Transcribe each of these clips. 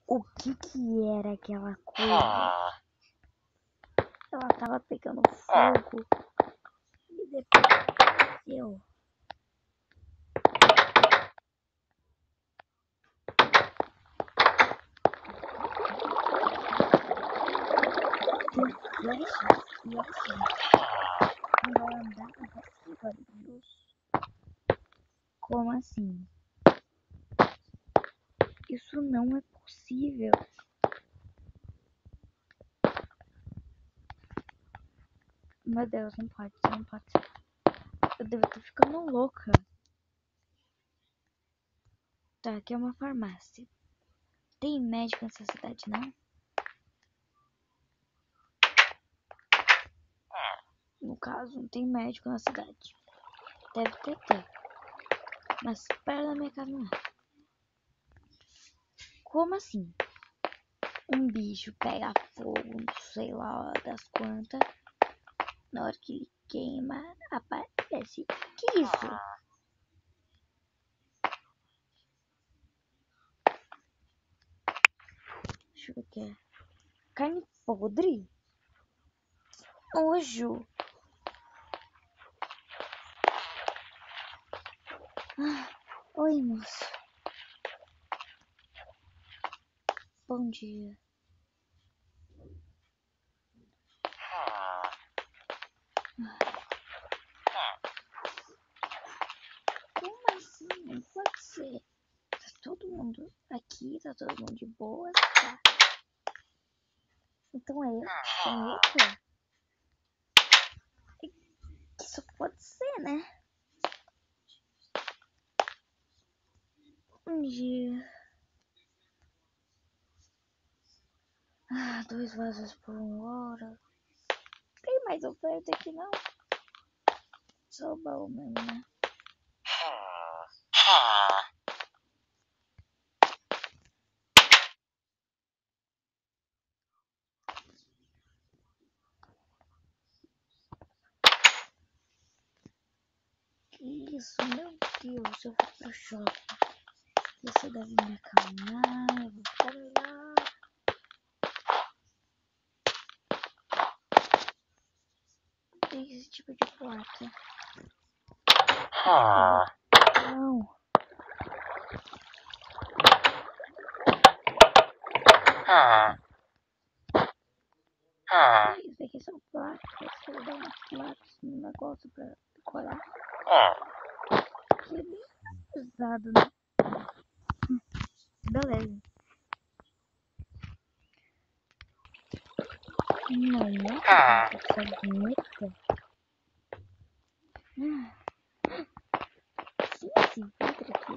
O que era aquela coisa? Ela tava pegando fogo e depois apareceu. Tem flechas e assim, quando ela andava assim, barulhos. Como assim? Isso não é possível. Meu Deus, não pode ser. Eu devo estar ficando louca. Tá, aqui é uma farmácia. Tem médico nessa cidade, não? No caso, não tem médico na cidade. Deve ter. Mas perto da minha casa não é. Como assim? Um bicho pega fogo, não sei lá das quantas. Na hora que ele queima, aparece. Que isso? Deixa eu ver o que é. Carne podre? Nojo. Oi, moço. Bom dia. Como assim? Não pode ser. Tá todo mundo aqui, tá todo mundo de boa, tá? Então é eu que tô louca? Isso pode ser, né? Bom dia. 2 vasos por 1 hora. Tem mais oferta aqui não? Só baú mesmo, né? Que isso, meu Deus, eu vou pro shopping. Você deve me acalmar, eu vou ficar melhor. Tem esse tipo de porta. Não. Isso aqui são placas. Eu dou umas placas no negócio pra decorar. Que é bem pesado, né? Beleza. Não, não. Essa bonita. Que esse vidro aqui?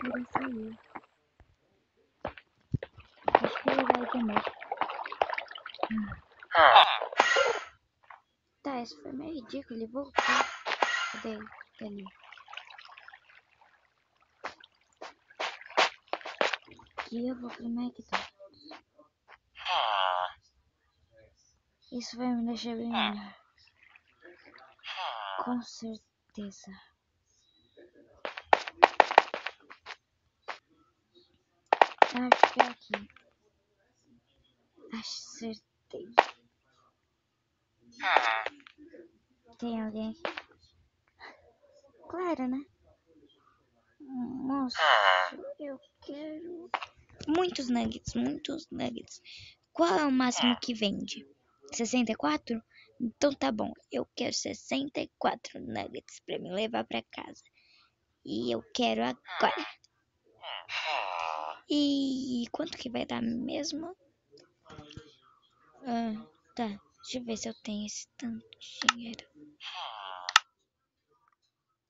Ele saiu. Acho que ele vai de novo. Tá, isso foi meio ridículo. Ele voltou. Cadê ele? Tá ali. Aqui eu vou pro McDonald's. Isso vai me deixar bem melhor. Com certeza. Acho que é aqui. Acertei. Tem alguém aqui? Claro, né? Moço, eu quero muitos nuggets. Qual é o máximo que vende? 64? Então tá bom, eu quero 64 nuggets pra me levar pra casa. E eu quero agora. E quanto que vai dar mesmo? Tá, deixa eu ver se eu tenho esse tanto de dinheiro.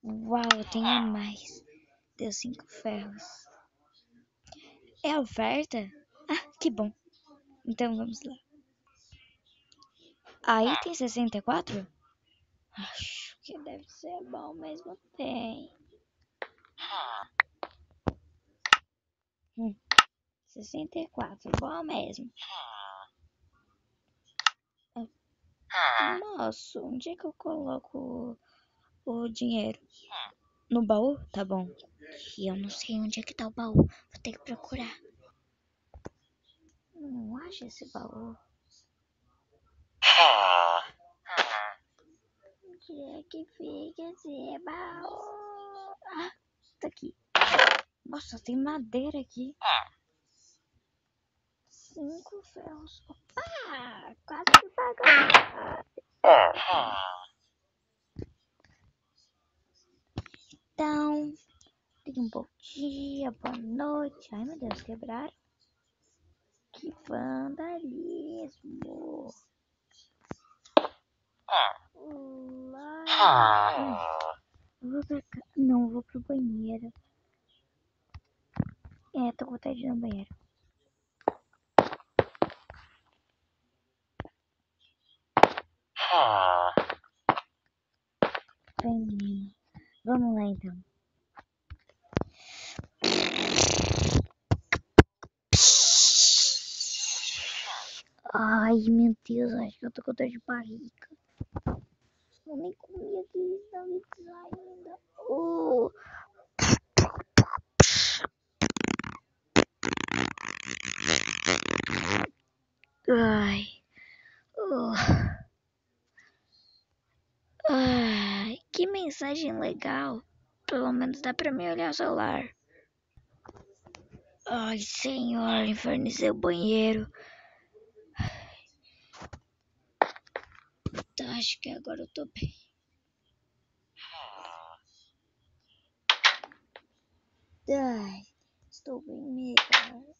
Uau, eu tenho a mais. Deu 5 ferros. É oferta? Ah, que bom. Então vamos lá. Aí tem 64? Acho que deve ser bom mesmo. Tem. 64, bom mesmo. Moço, onde é que eu coloco o dinheiro? No baú? Tá bom. E eu não sei onde é que tá o baú. Vou ter que procurar. Não acho esse baú. Onde é que fica esse baú? Ah, tá aqui. Nossa, tem madeira aqui. 5 ferros. Opa! Quase que pagou. Então, um bom dia, boa noite. Ai, meu Deus, quebraram. Que vandalismo. Vou pra cá. Não, vou pro banheiro. Tô com vontade de ir no banheiro. Vem, menino. Vamos lá, então. Ai, meu Deus, acho que eu tô com dor de barriga. Eu nem comi aqueles nuggets ainda. Ai. Ai, que mensagem legal. Pelo menos dá pra me olhar o celular. Ai, senhor, infernizei o banheiro. Tá, acho que agora eu tô bem. Ai, estou bem melhor.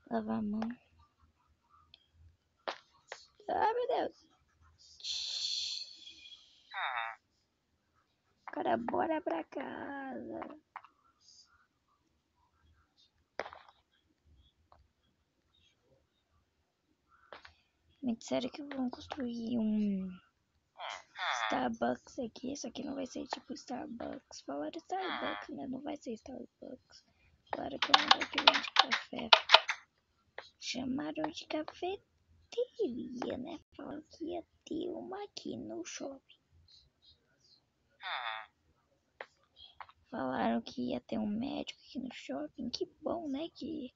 Lavar a mão. Ai, meu Deus. Agora bora pra casa. Me disseram que vão construir um Starbucks aqui. Isso aqui não vai ser tipo Starbucks. Falaram Starbucks, né? Não vai ser Starbucks. Falaram que é um lugar que vende café. Chamaram de cafeteria, né? Falaram que ia ter uma aqui no shopping. Falaram que ia ter um médico aqui no shopping. Que bom, né? Que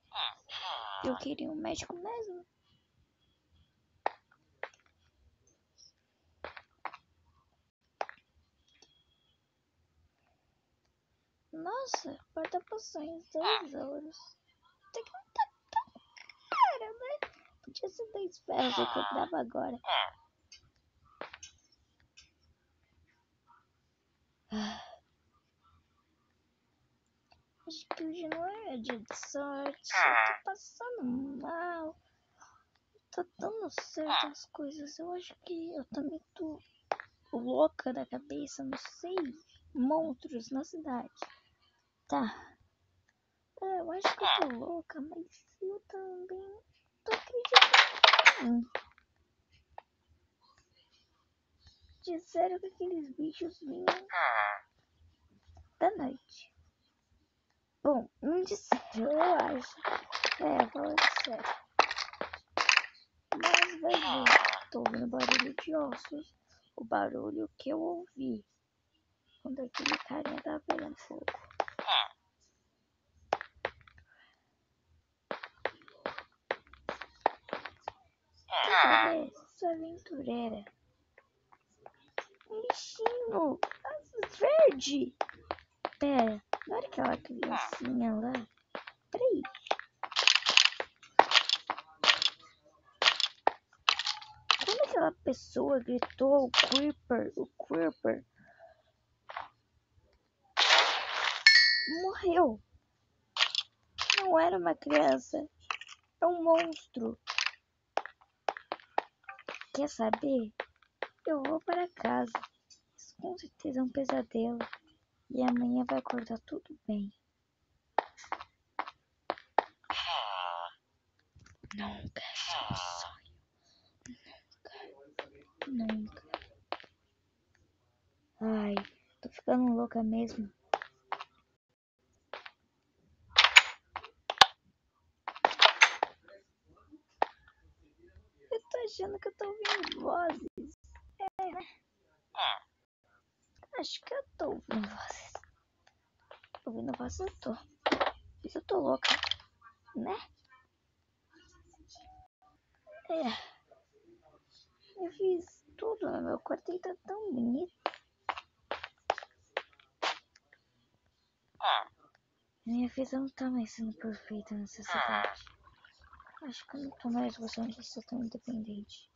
eu queria um médico mesmo. Nossa, porta-poções, 2 euros. Até que não tá tão caro, né? Podia ser 2 ferros, eu comprava agora. Acho que hoje não é dia de sorte. Eu tô passando mal. Tá dando certo as coisas. Eu acho que eu também tô louca da cabeça. Não sei. Monstros na cidade. Tá. Eu acho que eu tô louca, mas eu também tô acreditando. Disseram que aqueles bichos vinham da noite. Bom, não disseram, eu acho. Falando sério. Mas vai ver. Tô ouvindo barulho de ossos. O barulho que eu ouvi quando aquele carinha tava pegando fogo. Quer saber? Sou aventureira. Um bichinho verde. Pera, não era aquela criancinha lá? Peraí. Quando aquela pessoa gritou o Creeper morreu. Não era uma criança, é um monstro. Quer saber? Eu vou para casa. Isso com certeza é um pesadelo. E amanhã vai acordar tudo bem. Nunca é um sonho. Nunca. Ai, tô ficando louca mesmo. Eu tô achando que eu tô ouvindo vozes. Acho que eu tô ouvindo vozes. Ouvindo vozes eu tô. Mas eu tô louca, né? É. Eu fiz tudo no meu quarto e tá tão bonito. Minha vida não tá mais sendo perfeita nessa cidade. Acho que eu não tô mais gostando de ser tão independente.